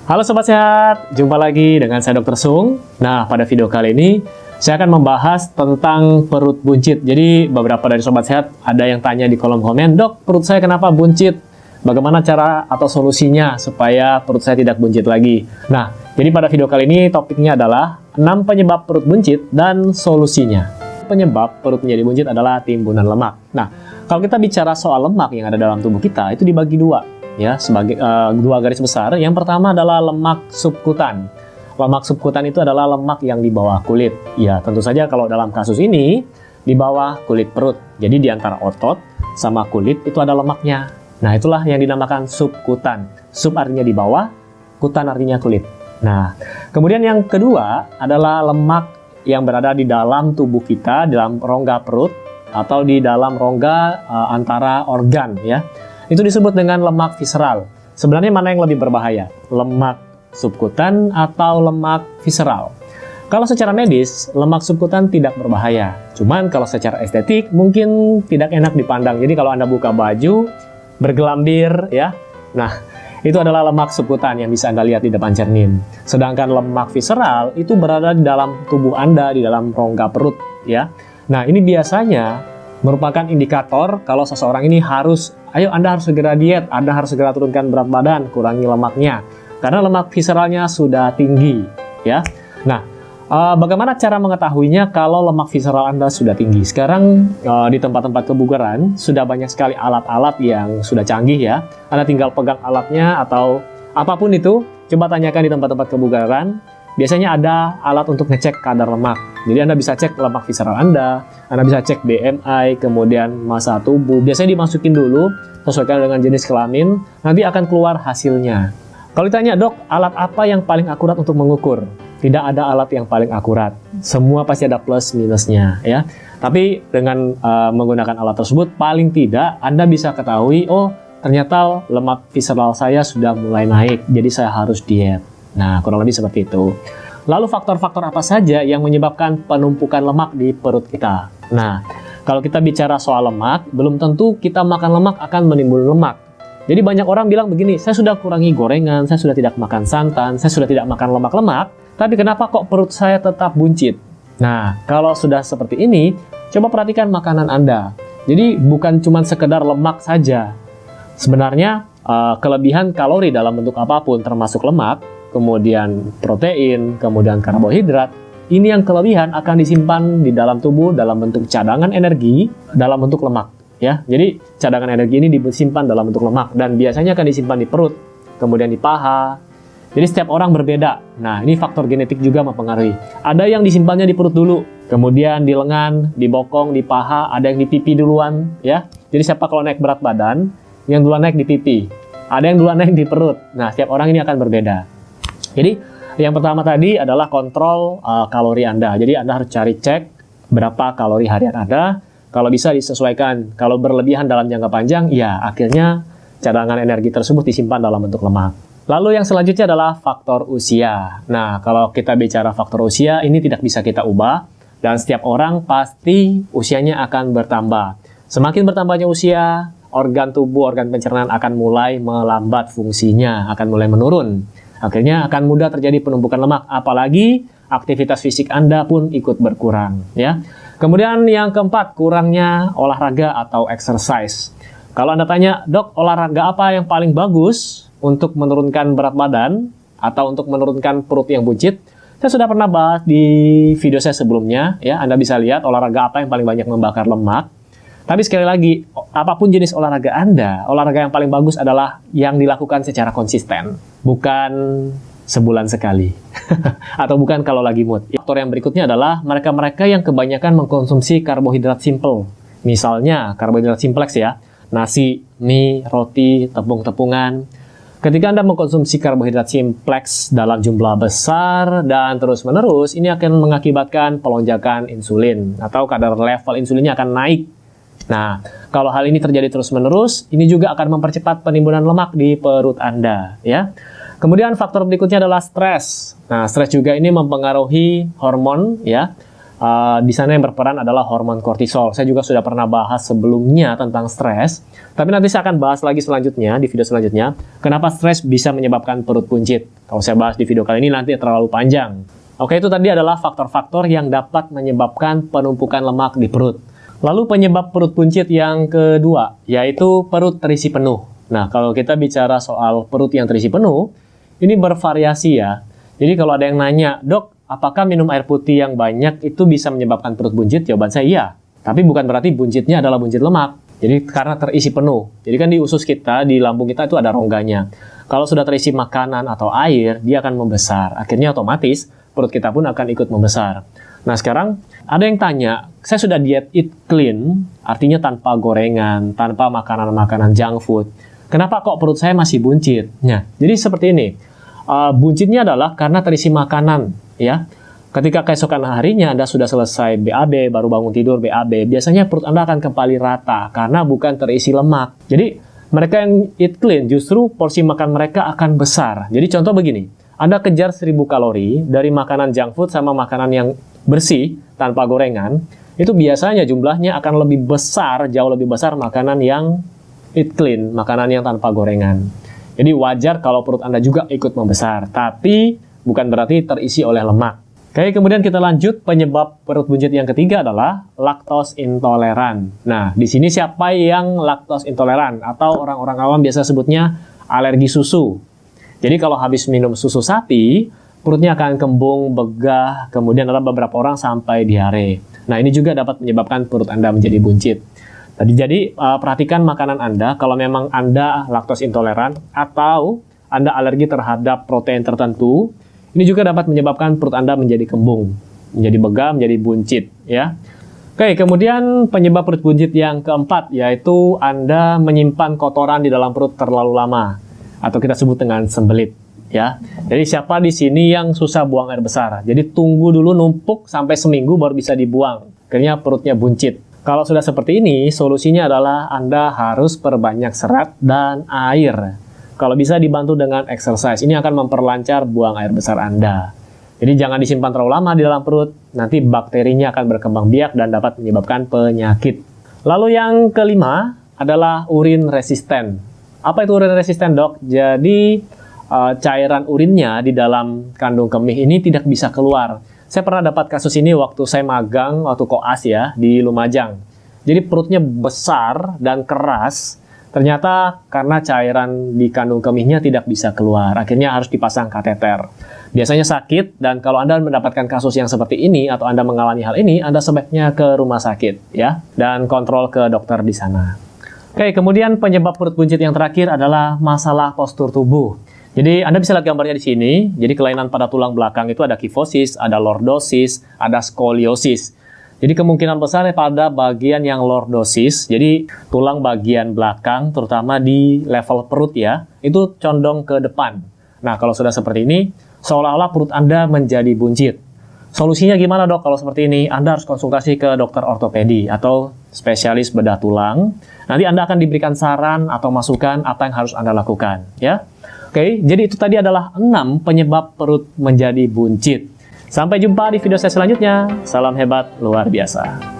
Halo Sobat Sehat, jumpa lagi dengan saya Dr. Sung. Nah, pada video kali ini saya akan membahas tentang perut buncit. Jadi beberapa dari Sobat Sehat ada yang tanya di kolom komen, "Dok, perut saya kenapa buncit? Bagaimana cara atau solusinya supaya perut saya tidak buncit lagi?" Nah, jadi pada video kali ini topiknya adalah 6 penyebab perut buncit dan solusinya. Penyebab perut menjadi buncit adalah timbunan lemak. Nah, kalau kita bicara soal lemak yang ada dalam tubuh kita, itu dibagi dua. Ya, sebagai dua garis besar. Yang pertama adalah lemak subkutan. Lemak subkutan itu adalah lemak yang di bawah kulit. Ya, tentu saja kalau dalam kasus ini di bawah kulit perut. Jadi di antara otot sama kulit itu ada lemaknya. Nah, itulah yang dinamakan subkutan. Sub artinya di bawah, kutan artinya kulit. Nah, kemudian yang kedua adalah lemak yang berada di dalam tubuh kita, dalam rongga perut atau di dalam rongga antara organ, ya. Itu disebut dengan lemak visceral. Sebenarnya mana yang lebih berbahaya? Lemak subkutan atau lemak visceral? Kalau secara medis, lemak subkutan tidak berbahaya. Cuman kalau secara estetik mungkin tidak enak dipandang. Jadi kalau Anda buka baju, bergelambir, ya. Nah, itu adalah lemak subkutan yang bisa Anda lihat di depan cermin. Sedangkan lemak visceral itu berada di dalam tubuh Anda, di dalam rongga perut, ya. Nah, ini biasanya merupakan indikator kalau seseorang ini harus, ayo Anda harus segera diet, Anda harus segera turunkan berat badan, kurangi lemaknya. Karena lemak visceralnya sudah tinggi, ya. Nah, bagaimana cara mengetahuinya kalau lemak visceral Anda sudah tinggi? Sekarang di tempat-tempat kebugaran sudah banyak sekali alat-alat yang sudah canggih, ya. Anda tinggal pegang alatnya atau apapun itu, coba tanyakan di tempat-tempat kebugaran. Biasanya ada alat untuk ngecek kadar lemak. Jadi Anda bisa cek lemak visceral Anda bisa cek BMI, kemudian massa tubuh. Biasanya dimasukin dulu, sesuaikan dengan jenis kelamin, nanti akan keluar hasilnya. Kalau ditanya, "Dok, alat apa yang paling akurat untuk mengukur?" Tidak ada alat yang paling akurat. Semua pasti ada plus minusnya, ya. Tapi dengan menggunakan alat tersebut, paling tidak Anda bisa ketahui, oh ternyata lemak visceral saya sudah mulai naik, jadi saya harus diet. Nah, kurang lebih seperti itu. Lalu faktor-faktor apa saja yang menyebabkan penumpukan lemak di perut kita? Nah, kalau kita bicara soal lemak, belum tentu kita makan lemak akan menimbulkan lemak. Jadi banyak orang bilang begini, saya sudah kurangi gorengan, saya sudah tidak makan santan, saya sudah tidak makan lemak-lemak, tapi kenapa kok perut saya tetap buncit? Nah, kalau sudah seperti ini, coba perhatikan makanan Anda. Jadi bukan cuma sekedar lemak saja. Sebenarnya kelebihan kalori dalam bentuk apapun termasuk lemak, kemudian protein, kemudian karbohidrat, ini yang kelebihan akan disimpan di dalam tubuh dalam bentuk cadangan energi dalam bentuk lemak, ya. Jadi cadangan energi ini disimpan dalam bentuk lemak dan biasanya akan disimpan di perut, kemudian di paha. Jadi setiap orang berbeda. Nah, ini faktor genetik juga mempengaruhi. Ada yang disimpannya di perut dulu, kemudian di lengan, di bokong, di paha, ada yang di pipi duluan, ya. Jadi siapa kalau naik berat badan, yang duluan naik di pipi, ada yang duluan naik di perut. Nah, setiap orang ini akan berbeda. Jadi yang pertama tadi adalah kontrol kalori Anda. Jadi Anda harus cari cek berapa kalori harian Anda. Kalau bisa disesuaikan. Kalau berlebihan dalam jangka panjang, ya akhirnya cadangan energi tersebut disimpan dalam bentuk lemak. Lalu yang selanjutnya adalah faktor usia. Nah, kalau kita bicara faktor usia, ini tidak bisa kita ubah. Dan setiap orang pasti usianya akan bertambah. Semakin bertambahnya usia, organ tubuh, organ pencernaan akan mulai melambat fungsinya, akan mulai menurun. Akhirnya akan mudah terjadi penumpukan lemak, apalagi aktivitas fisik Anda pun ikut berkurang, ya. Kemudian yang keempat, kurangnya olahraga atau exercise. Kalau Anda tanya, "Dok, olahraga apa yang paling bagus untuk menurunkan berat badan atau untuk menurunkan perut yang buncit?" Saya sudah pernah bahas di video saya sebelumnya, ya. Anda bisa lihat olahraga apa yang paling banyak membakar lemak. Tapi sekali lagi, apapun jenis olahraga Anda, olahraga yang paling bagus adalah yang dilakukan secara konsisten. Bukan sebulan sekali. Atau bukan kalau lagi mood. Faktor yang berikutnya adalah mereka-mereka yang kebanyakan mengkonsumsi karbohidrat simple. Misalnya, karbohidrat simpleks, ya. Nasi, mie, roti, tepung-tepungan. Ketika Anda mengkonsumsi karbohidrat simpleks dalam jumlah besar dan terus-menerus, ini akan mengakibatkan pelonjakan insulin. Atau kadar level insulinnya akan naik. Nah, kalau hal ini terjadi terus-menerus, ini juga akan mempercepat penimbunan lemak di perut Anda, ya. Kemudian faktor berikutnya adalah stres. Nah, stres juga ini mempengaruhi hormon, ya. Di sana yang berperan adalah hormon kortisol. Saya juga sudah pernah bahas sebelumnya tentang stres, tapi nanti saya akan bahas lagi selanjutnya, di video selanjutnya, kenapa stres bisa menyebabkan perut buncit. Kalau saya bahas di video kali ini nanti terlalu panjang. Oke, itu tadi adalah faktor-faktor yang dapat menyebabkan penumpukan lemak di perut. Lalu penyebab perut buncit yang kedua, yaitu perut terisi penuh. Nah, kalau kita bicara soal perut yang terisi penuh, ini bervariasi ya. Jadi kalau ada yang nanya, "Dok, apakah minum air putih yang banyak itu bisa menyebabkan perut buncit?" Jawaban saya iya. Tapi bukan berarti buncitnya adalah buncit lemak. Jadi karena terisi penuh. Jadi kan di usus kita, di lambung kita itu ada rongganya. Kalau sudah terisi makanan atau air, dia akan membesar. Akhirnya otomatis perut kita pun akan ikut membesar. Nah sekarang ada yang tanya, saya sudah diet eat clean, artinya tanpa gorengan, tanpa makanan-makanan junk food. Kenapa kok perut saya masih buncit? Nah, jadi seperti ini. Buncitnya adalah karena terisi makanan, ya. Ketika keesokan harinya Anda sudah selesai BAB, baru bangun tidur BAB, biasanya perut Anda akan kembali rata karena bukan terisi lemak. Jadi mereka yang eat clean justru porsi makan mereka akan besar. Jadi contoh begini, Anda kejar 1000 kalori dari makanan junk food sama makanan yang bersih tanpa gorengan, itu biasanya jumlahnya akan lebih besar, jauh lebih besar makanan yang eat clean, makanan yang tanpa gorengan. Jadi wajar kalau perut Anda juga ikut membesar, tapi bukan berarti terisi oleh lemak. Oke, kemudian kita lanjut, penyebab perut buncit yang ketiga adalah laktos intoleran. Nah, di sini siapa yang laktos intoleran? Atau orang-orang awam biasa sebutnya alergi susu. Jadi kalau habis minum susu sapi, perutnya akan kembung, begah, kemudian ada beberapa orang sampai diare. Nah, ini juga dapat menyebabkan perut Anda menjadi buncit. Jadi perhatikan makanan Anda, kalau memang Anda laktos intoleran atau Anda alergi terhadap protein tertentu, ini juga dapat menyebabkan perut Anda menjadi kembung, menjadi begah, menjadi buncit, ya. Oke, kemudian penyebab perut buncit yang keempat, yaitu Anda menyimpan kotoran di dalam perut terlalu lama, atau kita sebut dengan sembelit, ya. Jadi siapa di sini yang susah buang air besar? Jadi tunggu dulu numpuk sampai seminggu baru bisa dibuang, akhirnya perutnya buncit. Kalau sudah seperti ini, solusinya adalah Anda harus perbanyak serat dan air. Kalau bisa dibantu dengan exercise, ini akan memperlancar buang air besar Anda. Jadi jangan disimpan terlalu lama di dalam perut, nanti bakterinya akan berkembang biak dan dapat menyebabkan penyakit. Lalu yang kelima adalah urin resisten. Apa itu urin resisten, Dok? Jadi cairan urinnya di dalam kandung kemih ini tidak bisa keluar. Saya pernah dapat kasus ini waktu saya magang, waktu koas ya, di Lumajang. Jadi perutnya besar dan keras, ternyata karena cairan di kandung kemihnya tidak bisa keluar. Akhirnya harus dipasang kateter. Biasanya sakit, dan kalau Anda mendapatkan kasus yang seperti ini, atau Anda mengalami hal ini, Anda sebaiknya ke rumah sakit, ya, dan kontrol ke dokter di sana. Oke, kemudian penyebab perut buncit yang terakhir adalah masalah postur tubuh. Jadi Anda bisa lihat gambarnya di sini. Jadi kelainan pada tulang belakang itu ada kifosis, ada lordosis, ada skoliosis. Jadi kemungkinan besar pada bagian yang lordosis, jadi tulang bagian belakang, terutama di level perut ya, itu condong ke depan. Nah kalau sudah seperti ini, seolah-olah perut Anda menjadi buncit. Solusinya gimana, Dok? Kalau seperti ini, Anda harus konsultasi ke dokter ortopedi atau spesialis bedah tulang. Nanti Anda akan diberikan saran atau masukan apa yang harus Anda lakukan, ya. Oke, jadi itu tadi adalah 6 penyebab perut menjadi buncit. Sampai jumpa di video saya selanjutnya. Salam hebat luar biasa.